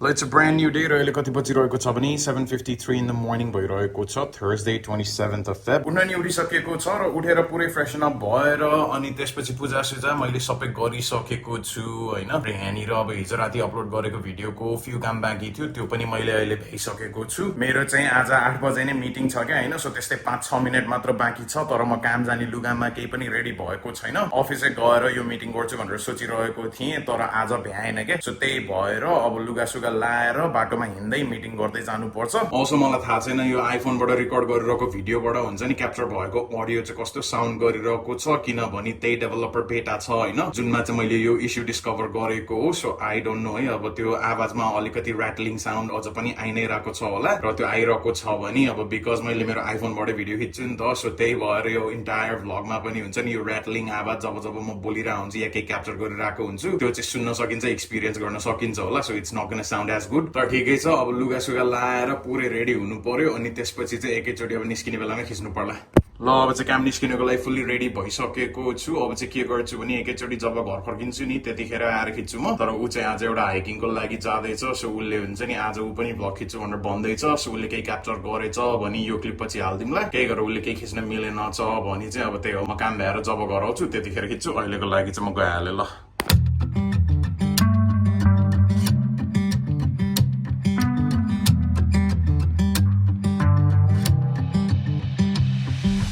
It's a brand new day. अहिले कति बजिरहेको छ भने 7:53 in the morning भइरहेको छ Thursday 27th of Feb. उठ्न नि उठिसकेको छ र उठेर पुरै फ्रेसन अप भएर अनि त्यसपछि पूजा सुजा मैले सबै गरिसकेको छु हैन। यहाँनिर अब हिजो राति अपलोड गरेको भिडियोको फ्यु काम बाँकी थियो त्यो पनि मैले अहिले भ्याइसकेको छु। मेरो चाहिँ आज 8 बजे नै मिटिङ छ के हैन। सो त्यस्तै 5-6 मिनेट मात्र बाँकी छ तर म काम जाने लुगामा केही पनि रेडी भएको छैन। अफिसै गएर यो मिटिङ गर्छु भनेर सोचिरहेको थिएँ तर आज भ्याएन के। सो त्यही भएर अब लुगा सुगा लाएर बाटोमा हिँड्दै मिटिङ गर्दै जानुपर्छ। also मलाई थाहा छैन यो आइफोनबाट रेकर्ड गरिरहेको भिडियोबाट हुन्छ नि क्याप्चर भएको अडियो चाहिँ कस्तो साउन्ड गरिरहेको छ किनभने त्यही डेभलपर बेटा छ हैन जुनमा चाहिँ मैले यो इस्यु डिस्कभर गरेको हो। सो आई डोन्ट नो है अब त्यो आवाजमा अलिकति ऱ्याटलिङ साउन्ड अझ पनि आइ नै रहेको छ होला र त्यो आइरहेको छ भने अब बिकज मैले मेरो आइफोनबाट भिडियो खिच्छु नि त। सो त्यही भएर यो इन्टायर भ्लगमा पनि हुन्छ नि यो ऱ्याटलिङ आवाज जब जब म बोलिरहेको हुन्छु या केही क्याप्चर गरिरहेको हुन्छु त्यो चाहिँ सुन्न सकिन्छ एक्सपिरियन्स गर्न सकिन्छ होला। So it's not gonna sound as good तर ठिकै छ। अब लुगा सुगा लाएर पुरै रेडी हुनु पर्यो अनि त्यसपछि चाहिँ एकैचोटि अब निस्किने बेलामै खिच्नु पर्ला। ल अब चाहिँ काम निस्किनको लागि फुल्ली रेडी भइसकेको छु। अब चाहिँ के गर्छु भने एकैचोटि जब घर फर्किन्छु नि त्यतिखेर आएर खिच्छु म। तर ऊ चाहिँ आज एउटा हाइकिङको लागि जाँदैछ। सो उसले हुन्छ नि आज ऊ पनि भ्लग खिच्छु भनेर भन्दैछ। सो उसले केही क्याप्चर गरेछ भने यो क्लिप पछि हालिदिउँला। केही गरेर उसले केही खिच्न मिलेन छ भने चाहिँ अब त्यही हो म काम भ्याएर जब घर आउँछु त्यतिखेर खिच्छु। अहिलेको लागि चाहिँ म गइहालेँ ल।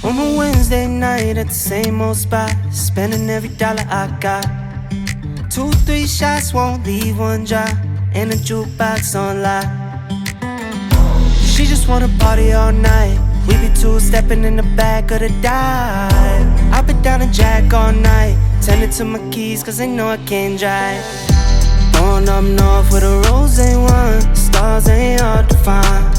On a Wednesday night at the same old spot, spending every dollar I got. 2-3 shots won't leave one dry, and a jukebox on lock. She just wanna party all night. We be two-stepping in the back of the dive. I've been down to Jack all night, tending to my keys 'cause they know I can't drive. Going up north with a rose wine, stars ain't hard to find.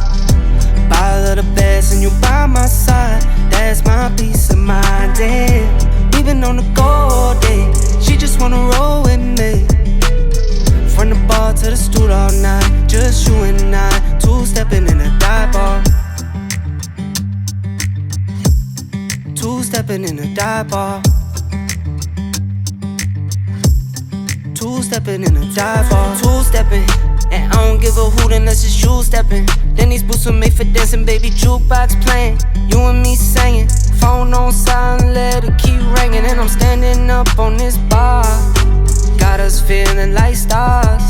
Bottle of the best and you by my side, that's my peace of mind. Damn, we been on the go all day. She just wanna roll with me. From the bar to the stool all night, just you and I, two-stepping in a dive bar. Two-stepping in a dive bar. Two-stepping in a dive bar. Two-stepping, and I don't give a hoot unless it's you stepping. Then these boots were made for dancing, baby, jukebox playing. You and me singing, phone on silent, let it keep ringing. And I'm standing up on this bar, got us feeling like stars.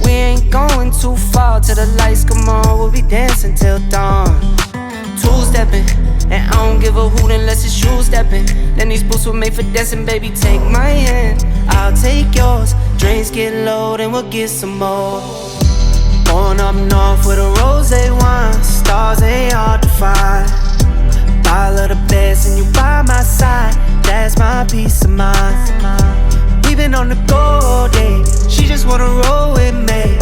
We ain't going too far till the lights come on, we'll be dancing till dawn. Two-stepping, and I don't give a hoot unless it's you stepping. Then these boots were made for dancing, baby, take my hand, I'll take yours. Drinks get low, then we'll get some more. Going up north with a rose wine, stars ain't hard to find. Bottle of the best and you by my side, that's my peace of mind. We been on the go all day, she just wanna roll with me.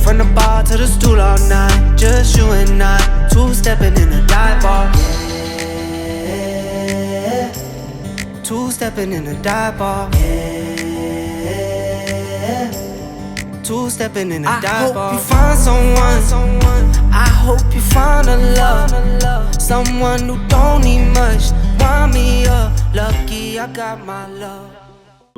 From the bar to the stool all night, just you and I, two-stepping in a dive bar. Yeah. Two-stepping in a dive bar. Yeah. Two-stepping in a dive bar. I hope you find someone. I hope you find a love. Someone who don't need much. Wind me up, lucky I got my love.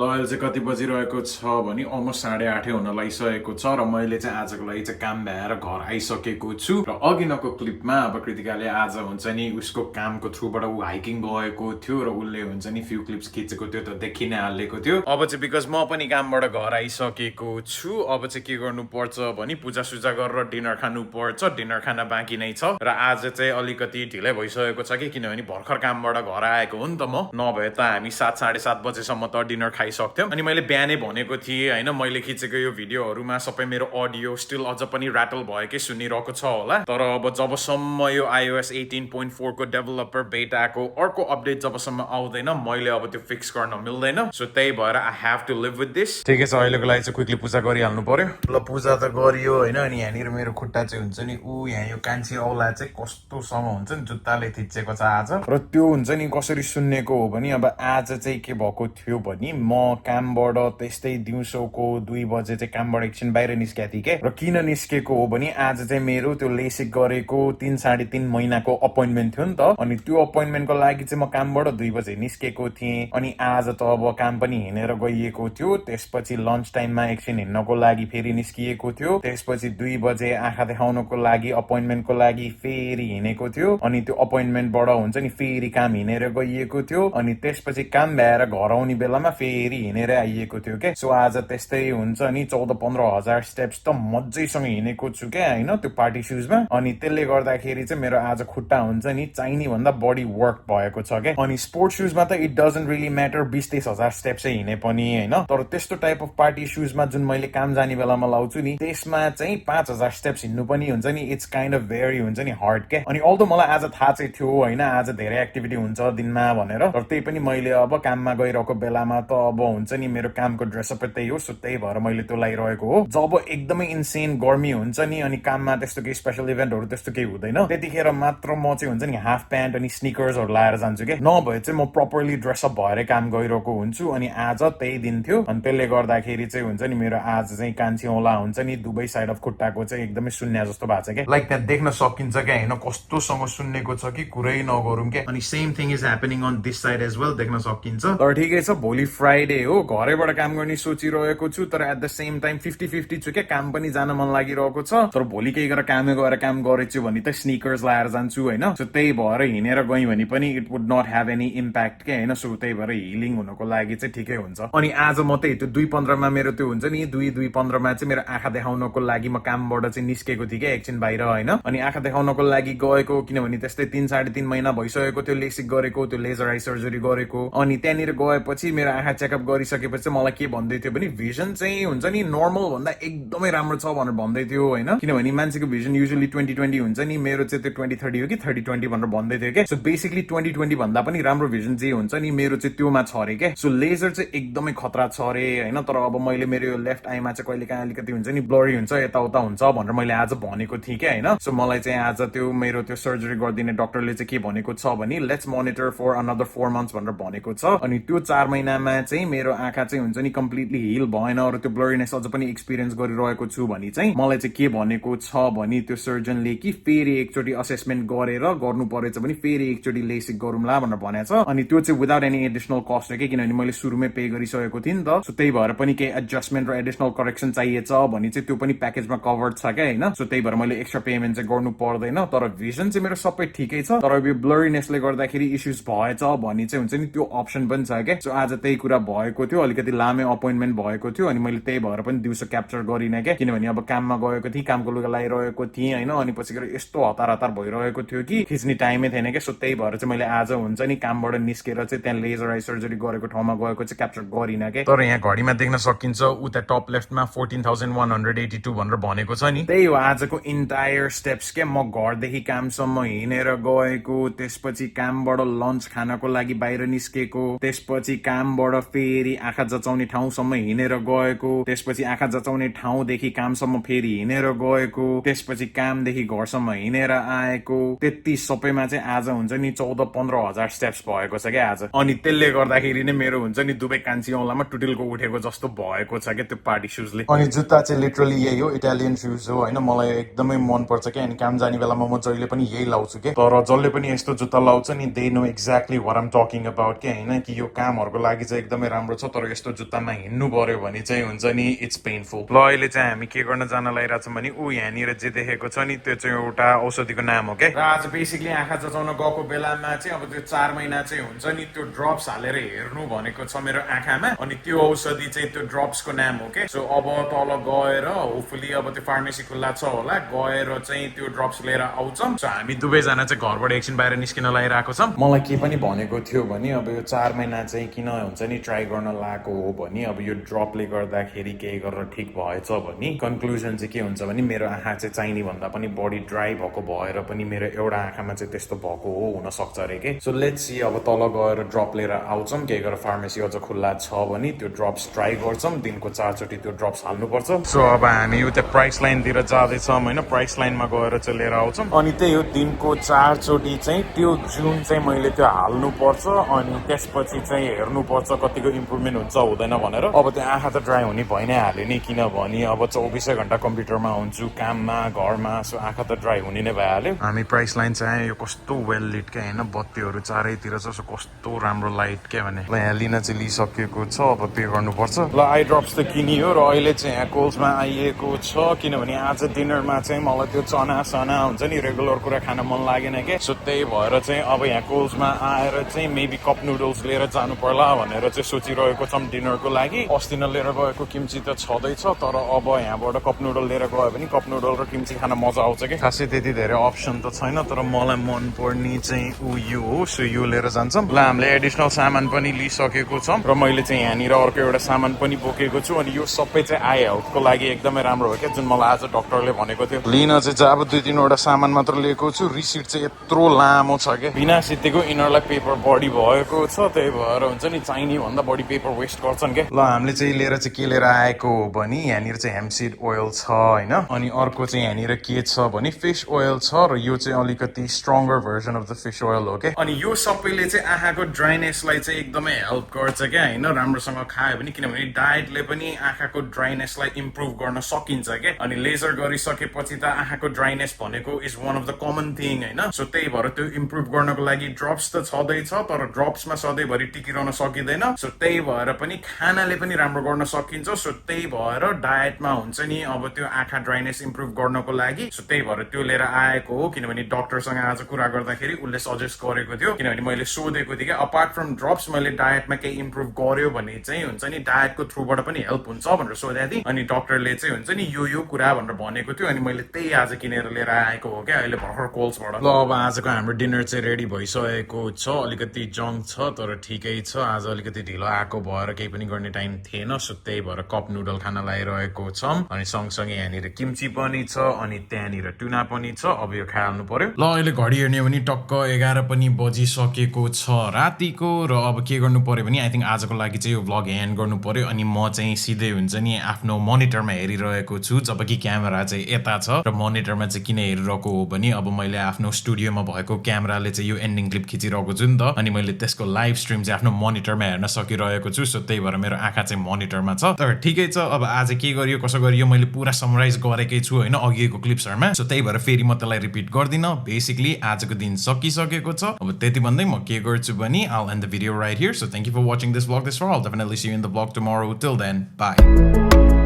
ल अहिले चाहिँ कति बजिरहेको छ भने almost 8:30 हुन लागिसकेको छ र मैले चाहिँ आजको लागि चाहिँ काम भ्याएर घर आइसकेको छु। र अघिनको क्लिपमा अब कृतिकाले आज हुन्छ नि उसको कामको थ्रुबाट ऊ हाइकिङ गएको थियो र उसले हुन्छ नि फ्यु क्लिप्स खिचेको थियो त देखि नै हालेको थियो। अब चाहिँ बिकज म पनि कामबाट घर आइसकेको छु अब चाहिँ के गर्नु पर्छ भने पूजा सुजा गरेर डिनर खानु पर्छ। डिनर खाना बाँकी नै छ र आज चाहिँ अलिकति ढिलै भइसकेको छ कि किनभने भर्खर कामबाट घर आएको हो नि त म। नभए त हामी 7-7:30 बजेसम्म त डिनर खाइसक्थ्यौं। अनि मैले बिहानै भनेको थिएँ हैन मैले खिचेको यो भिडियोहरुमा सबै मेरो अडियो स्टिल अझ पनि ऱ्याटल भएकै सुनिरहेको छ होला। तर अब जबसम्म यो iOS 18.4 को डेभलपर बेटाको अर्को अपडेट जबसम्म आउँदैन मैले अब त्यो फिक्स गर्न मिल्दैन। सो त्यही भएर I have to live with this. ठिकै छ अहिलेको लागि चाहिँ क्विकली पूजा गरिहाल्नु पर्यो। ल पूजा त गरियो हैन। अनि यहाँनिर मेरो खुट्टा चाहिँ हुन्छ नि ऊ यहाँ यो कान्छी औला चाहिँ कस्तोसँग हुन्छ नि जुत्ताले थिचेको छ आज। र त्यो हुन्छ नि कसरी सुन्नेको हो भने अब आज चाहिँ के भएको थियो भने म म कामबाट त्यस्तै दिउँसोको 2 बजे चाहिँ कामबाट एकछिन बाहिर निस्केको थिएँ के। र किन निस्केको हो भने आज चाहिँ मेरो त्यो लेसिक गरेको 3-3.5 महिनाको अपोइन्टमेन्ट थियो नि त। अनि त्यो अपोइन्टमेन्टको लागि चाहिँ म कामबाट 2 बजे निस्केको थिएँ। अनि आज त अब काम पनि हिँडेर गइएको थियो। त्यसपछि लन्च टाइममा एकछिन हिँड्नको लागि फेरि निस्किएको थियो। त्यसपछि 2 बजे आँखा देखाउनको लागि अपोइन्टमेन्टको लागि फेरि हिँडेको थियो। अनि त्यो अपोइन्टमेन्टबाट हुन्छ नि फेरि काम हिँडेर गइएको थियो। अनि त्यसपछि काम भ्याएर घर आउने बेलामा फेरि हिँडेर आइएको थियो के। सो आज त्यस्तै हुन्छ नि 14-15 हजार स्टेप्स त मजैसँग हिँडेको छु क्या होइन त्यो पार्टी सुजमा। अनि त्यसले गर्दाखेरि चाहिँ मेरो आज खुट्टा हुन्छ नि चाहिने भन्दा बढी वर्क भएको छ क्या। अनि स्पोर्ट्स सुजमा त इट डजन्ट रियली म्याटर 20-23 हजार स्टेप्सै हिँडे पनि होइन। तर त्यस्तो टाइप अफ पार्टी सुजमा जुन मैले काम जाने बेलामा लाउँछु नि त्यसमा चाहिँ 5000 स्टेप्स हिँड्नु पनि हुन्छ नि इट्स काइन्ड अफ भेरी हुन्छ नि हार्ड क्या। अनि अल्दो मलाई आज थाहा चाहिँ थियो होइन आज धेरै एक्टिभिटी हुन्छ दिनमा भनेर। तर त्यही पनि मैले अब काममा गइरहेको बेलामा त अब हुन्छ नि मेरो कामको ड्रेसअप त्यही हो। सो त्यही भएर मैले त्यो लगाइरहेको हो। जब एकदमै इन्सेन गर्मी हुन्छ नि अनि काममा त्यस्तो केही स्पेसल इभेन्टहरू त्यस्तो केही हुँदैन त्यतिखेर मात्र म चाहिँ हुन्छ नि हाफ प्यान्ट अनि स्निकर्सहरू लाएर जान्छु क्या। नभए चाहिँ म प्रपरली ड्रेसअप भएर काम गरिरहेको हुन्छु। अनि आज त्यही दिन थियो। अनि त्यसले गर्दाखेरि चाहिँ हुन्छ नि मेरो आज चाहिँ कान्छीऔँला हुन्छ नि दुवै साइड अफ खुट्टाको चाहिँ एकदमै सुन्ने जस्तो भएको छ क्या। लाइक त्यहाँ देख्न सकिन्छ क्या होइन कस्तोसँग सुन्नेको छ कि कुरै नगरौँ क्या। अनि same thing is happening on this side as well देख्न सकिन्छ। तर ठिकै छ भोलि फ्राइडे हो घरैबाट काम गर्ने सोचिरहेको छु। तर एट द सेम टाइम 50-50 छु क्या। काम पनि जान मन लागिरहेको छ तर भोलि केही गरेर कामै गएर काम गरेछु भने त स्निकर्स लाएर जान्छु होइन। सो त्यही भएर हिँडेर गएँ भने पनि it would not have any impact क्या होइन। सो त्यही भएर हिलिङ हुनको लागि चाहिँ ठिकै हुन्छ। अनि आज म त्यही त्यो 2:15 मेरो त्यो हुन्छ नि 2:15 चाहिँ मेरो आँखा देखाउनको लागि म कामबाट चाहिँ निस्केको थिएँ क्या एकछिन बाहिर होइन। अनि आँखा देखाउनको लागि गएको किनभने त्यस्तै 3-3.5 महिना भइसकेको त्यो लेसिक गरेको त्यो लेजर आई सर्जरी गरेको। अनि त्यहाँनिर गएपछि मेरो आँखा चेकअप गरिसकेपछि मलाई के भन्दै थियो भने भिजन चाहिँ हुन्छ नि नर्मल भन्दा एकदमै राम्रो छ भनेर भन्दै थियो होइन। किनभने मान्छेको भिजन युजुअली 20/20 हुन्छ नि मेरो चाहिँ त्यो 20/30 हो कि 30/20 भनेर भन्दै थियो क्या। सो बेसिकली 20/20 भन्दा पनि राम्रो भिजन जे हुन्छ नि मेरो चाहिँ त्योमा छ अरे क्या। सो लेजर चाहिँ एकदमै खतरा छ अरे होइन। तर अब मैले मेरो यो लेफ्ट आईमा चाहिँ कहिले काहीँ अलिकति हुन्छ नि ब्लरी हुन्छ यताउता हुन्छ भनेर मैले आज भनेको थिएँ क्या होइन। सो मलाई चाहिँ आज त्यो मेरो त्यो सर्जरी गरिदिने डक्टरले चाहिँ के भनेको छ भने let's monitor for another 4 months भनेर भनेको छ। अनि त्यो 4 महिनामा चाहिँ मेरो आँखा चाहिँ हुन्छ नि कम्प्लिटली हिल भएन र त्यो ब्लरीनेस अझ पनि एक्सपिरियन्स गरिरहेको छु भने चाहिँ मलाई चाहिँ के भनेको छ भने त्यो सर्जनले कि फेरि एकचोटि असेसमेन्ट गरेर गर्नु परेछ भने फेरि एकचोटि लेसिक गरौँला भनेर भनेको छ। अनि त्यो चाहिँ विदाउट एनी एडिसनल कस्ट हो कि किनभने मैले सुरुमै पे गरिसकेको थिएँ नि त। सो त्यही भएर पनि केही एडजस्टमेन्ट र एडिसनल करेक्सन चाहिएछ भने चाहिँ त्यो पनि प्याकेजमा कभर्ड छ क्या होइन। सो त्यही भएर मैले एक्स्ट्रा पेमेन्ट चाहिँ गर्नु पर्दैन। तर भिजन चाहिँ मेरो सबै ठिकै छ। तर यो ब्लरीनेसले गर्दाखेरि इस्युज भएछ भने चाहिँ हुन्छ नि त्यो अप्सन पनि छ क्या। सो आज त्यही कुरा भएको थियो अलिकति लामै अपोइन्टमेन्ट भएको थियो। अनि मैले त्यही भएर पनि दिउँसो क्याप्चर गरिनँ क्या किनभने अब काममा गएको थिएँ कामको लुगा लगाइरहेको थिएँ होइन। अनि पछि गएर यस्तो हतार हतार भइरहेको थियो कि खिच्ने टाइमै थिएन क्या। सो त्यही भएर चाहिँ मैले आज हुन्छ नि कामबाट निस्केर चाहिँ त्यहाँ लेजर आई सर्जरी गरेको ठाउँमा गएको चाहिँ क्याप्चर गरिनँ क्या। तर यहाँ घडीमा देख्न सकिन्छ उता टप लेफ्टमा 14,182 भनेर भनेको छ नि। त्यही हो आजको इन्टायर स्टेप्स क्या। म घरदेखि कामसम्म हिँडेर गएको त्यसपछि कामबाट लन्च खानको लागि बाहिर निस्केको त्यसपछि कामबाट फेरि आँखा जचाउने ठाउँसम्म हिँडेर गएको त्यसपछि आँखा जचाउने ठाउँदेखि कामसम्म फेरि हिँडेर गएको त्यसपछि कामदेखि घरसम्म हिँडेर आएको त्यति सबैमा चाहिँ आज हुन्छ नि 14-15 हजार स्टेप्स भएको छ क्या आज। अनि त्यसले गर्दाखेरि नै मेरो हुन्छ नि दुवै कान्छी औँलामा टुटिलको उठेको जस्तो भएको छ क्या त्यो पार्टी सुजले। अनि जुत्ता चाहिँ लिटरली यही हो इटालियन सुज हो होइन। मलाई एकदमै मन पर्छ क्या। अनि काम जाने बेलामा म जहिले पनि यही लाउँछु क्या। तर जसले पनि यस्तो जुत्ता लाउँछ नि they know exactly what I'm talking about क्या होइन कि यो कामहरूको लागि चाहिँ एकदमै राम्रो छ। तर यस्तो जुत्तामा हिँड्नु पर्यो भने चाहिँ हुन्छ नि इट्स पेनफुल। ल अहिले चाहिँ हामी के गर्न जान लागिरहेछौँ भने यहाँनिर जे देखेको छ नि त्यो चाहिँ एउटा औषधिको नाम हो क्या। र आज बेसिकली आँखा जचाउन गएको बेलामा चाहिँ अब त्यो 4 महिना चाहिँ हुन्छ नि त्यो ड्रप्स हालेर हेर्नु भनेको छ मेरो आँखामा। अनि त्यो औषधि चाहिँ त्यो ड्रप्सको नाम हो क्या। सो अब तल गएर होपफुली अब त्यो फार्मेसी खुल्ला छ होला गएर चाहिँ त्यो ड्रप्स लिएर आउँछौँ। सो हामी दुवैजना चाहिँ घरबाट एकछिन बाहिर निस्किन लागिरहेको छौँ। मलाई के पनि भनेको थियो भने अब यो 4 महिना चाहिँ किन हुन्छ नि ट्राई गर्न लागेको हो भने अब यो ड्रपले गर्दाखेरि केही गरेर ठिक भएछ भने कन्क्लुजन चाहिँ के हुन्छ भने मेरो आँखा चाहिँ चाहिने भन्दा पनि बडी ड्राई भएको भएर पनि मेरो एउटा आँखामा चाहिँ त्यस्तो भएको हो हुन सक्छ अरे के। सो लेट्स सी अब तल गएर ड्रप लिएर आउँछौँ केही गरेर फार्मेसी अझ खुल्ला छ भने त्यो ड्रप्स ट्राई गर्छौँ। दिनको 4 चोटि त्यो ड्रप्स हाल्नुपर्छ। सो अब हामी उता प्राइस लाइनतिर जाँदैछौँ होइन। प्राइस लाइनमा गएर चाहिँ लिएर आउँछौँ। अनि त्यही हो दिनको 4 चोटि चाहिँ त्यो जुन चाहिँ मैले त्यो हाल्नुपर्छ। अनि त्यसपछि चाहिँ हेर्नुपर्छ कति कतिको इम्प्रुभमेन्ट हुन्छ हुँदैन भनेर अब त्यो आँखा त ड्राई हुने भइ नै हाल्यो नि किनभने अब 24 घण्टा कम्प्युटरमा हुन्छु काममा घरमा सो आँखा त ड्राई हुने नै भइहाल्यो हामी प्राइस लाइन चाहिँ यो कस्तो वेल लिट क्या होइन बत्तीहरू चारैतिर छ सो कस्तो राम्रो लाइट क्या भने ल यहाँ लिन चाहिँ लिइसकेको छ अब पे गर्नुपर्छ ल आई ड्रप्स त किनियो र अहिले चाहिँ यहाँ कोल्समा आइएको छ किनभने आज डिनरमा चाहिँ मलाई त्यो चना सना हुन्छ नि रेगुलर कुरा खान मन लागेन क्या सो त्यही भएर चाहिँ अब यहाँ कोल्समा आएर चाहिँ मेबी कप नुडल्स लिएर जानु पर्ला भनेर चाहिँ सोचिरहेको छौँ डिनरको लागि अस्ति नै लिएर गएको किम्ची त छँदैछ तर अब यहाँबाट कप नुडल लिएर गयो भने कप नुडल र किम्ची खान मजा आउँछ कि खासै त्यति धेरै अप्सन त छैन तर मलाई मन पर्ने चाहिँ यो हो सो यो लिएर जान्छौँ ल हामीले एडिसनल सामान पनि लिइसकेको छौँ र मैले चाहिँ यहाँनिर अर्को एउटा सामान पनि बोकेको छु अनि यो सबै चाहिँ आई हेल्थको लागि एकदमै राम्रो हो क्या जुन मलाई आज डक्टरले भनेको थियो लिन चाहिँ अब 2-3 सामान मात्र लिएको छु रिसिट चाहिँ यत्रो लामो छ क्या बिना सित्तेको यिनीहरूलाई पेपर बढी भएको छ त्यही भएर हुन्छ नि चाहिने भन्दा बढी पेपर वेस्ट गर्छन् क्या ल हामीले चाहिँ लिएर चाहिँ के लिएर आएको हो भने यहाँनिर चाहिँ हेम्पसिड ओइल छ होइन अनि अर्को चाहिँ यहाँनिर के छ भने फिश ओइल छ र यो चाहिँ अलिकति stronger version of the fish oil हो क्या अनि यो सबैले चाहिँ आँखाको ड्राइनेसलाई चाहिँ एकदमै हेल्प गर्छ क्या होइन राम्रोसँग खायो भने किनभने डायटले पनि आँखाको ड्राइनेसलाई इम्प्रुभ गर्न सकिन्छ क्या अनि लेजर गरिसकेपछि त आँखाको ड्राइनेस भनेको is one of the common thing होइन सो त्यही भएर त्यो इम्प्रुभ गर्नको लागि ड्रप्स त छँदैछ तर ड्रप्समा सधैँभरि टिकिरहन सकिँदैन सो त्यही भएर पनि खानाले पनि राम्रो गर्न सकिन्छ सो त्यही भएर डायटमा हुन्छ नि अब त्यो आँखा ड्राइनेस इम्प्रुभ गर्नको लागि सो त्यही भएर त्यो लिएर आएको हो किनभने डक्टरसँग आज कुरा गर्दाखेरि उसले सजेस्ट गरेको थियो किनभने मैले सोधेको थिएँ कि अपार्ट फ्रम ड्रप्स मैले डायटमा केही इम्प्रुभ गर्यो भने चाहिँ हुन्छ नि डायटको थ्रुबाट पनि हेल्प हुन्छ भनेर सोधेको थिएँ अनि डक्टरले चाहिँ हुन्छ नि यो कुरा भनेर भनेको थियो अनि मैले त्यही आज किनेर लिएर आएको हो क्या अहिले भर्खर कोल्सबाट ल अब आजको हाम्रो डिनर चाहिँ रेडी भइसकेको छ अलिकति जङ्क छ तर ठिकै छ आज अलिकति ढिलो आएको भएर केही पनि गर्ने टाइम थिएन सो त्यही भएर कप नुडल खान लागिरहेको छौँ अनि सँगसँगै यहाँनिर किम्ची पनि छ अनि त्यहाँनिर टुना पनि छ अब यो खाइहाल्नु पर्यो ल अहिले घडी हेर्ने भने टक्क 11 पनि बजिसकेको छ रातिको र अब के गर्नु पर्यो भने आई थिङ्क आजको लागि चाहिँ यो भ्लग एन्ड गर्नु पर्यो अनि म चाहिँ सिधै हुन्छ नि आफ्नो मोनिटरमा हेरिरहेको छु जबकि क्यामेरा चाहिँ यता छ र मोनिटरमा चाहिँ किन हेरिरहेको हो भने अब मैले आफ्नो स्टुडियोमा भएको क्यामेराले चाहिँ यो एन्डिङ क्लिप खिचिरहेको छु नि त अनि मैले त्यसको लाइभ स्ट्रिम चाहिँ आफ्नो मोनिटरमा हेर्न सकिरहेको छु सो त्यही भएर मेरो आँखा चाहिँ मोनिटरमा छ तर ठिकै छ अब आज के गरियो कसो गरियो मैले पुरा समराइज गरेकै छु होइन अघिको क्लिप्सहरूमा सो त्यही भएर फेरि म त्यसलाई रिपिट गर्दिनँ बेसिकली आजको दिन सकिसकेको छ अब त्यति भन्दै म के गर्छु भने I'll end the video right here so thank you for watching this vlog this far I'll definitely see you in the vlog tomorrow till then bye